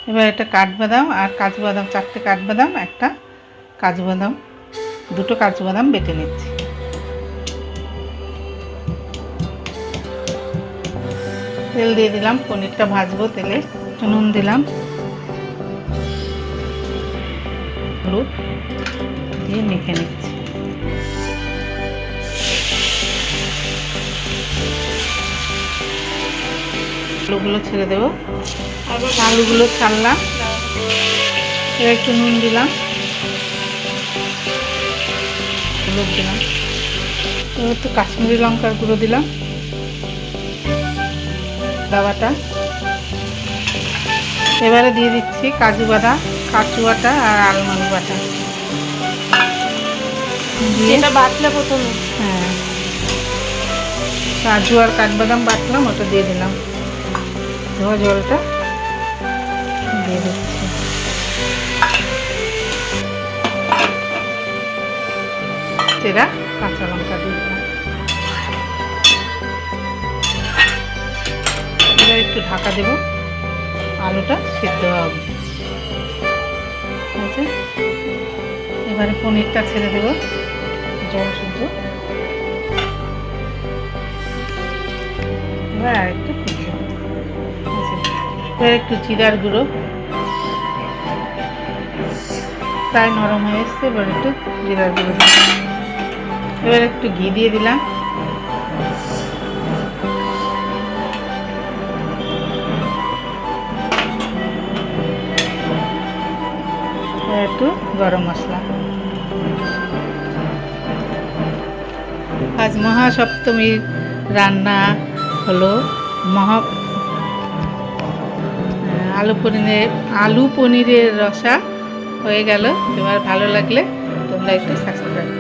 এবার একটা কাঠবাদাম আর কাজু বাদাম, 4টে কাঠবাদাম, একটা কাজু বাদাম, 2টো কাজু বাদাম বেটে নিচ্ছি। তেল দিয়ে দিলাম, পনিরটা ভাজবো তেলে। নুন দিলাম, হলুদ দিয়ে মেখে নিচ্ছি। আলুগুলো ছেড়ে দেবো, আলুগুলো ছাড়লাম, এবার একটু নুন দিলাম, হলুদ দিলাম, এবার একটু কাশ্মীরি লঙ্কার গুঁড়ো দিলাম, আদা বাটা। এবারে দিয়ে দিচ্ছি কাজু বাদাম, কাজু বাটা আর আলমন্ড বাটা দিয়ে এটা বাটলে প্রথমে, হ্যাঁ কাজু আর কাঠবাদাম বাটলাম, ওটা দিয়ে দিলাম, ধোয়া জলটা দিয়ে দিচ্ছি। চেরা কাঁচা লঙ্কা দিয়ে দিলাম। এবার একটু ঢাকা দেবো, আলুটা সিদ্ধ হবে। আছে, এবারে পনিরটা ছেড়ে দেবো, জল শুদ্ধ। এবার আরেকটু ফুটবে, এবার একটু জিরার গুঁড়ো, প্রায় নরম হয়ে এসছে, এবার একটু জিরার গুঁড়ো দিলাম। এবার একটু ঘি দিয়ে দিলাম, একটু গরম মশলা। আজ মহাসপ্তমীর রান্না হলো আলু পনিরের রসা হয়ে গেল। এবার ভালো লাগলে তোমরা একটু সাবস্ক্রাইব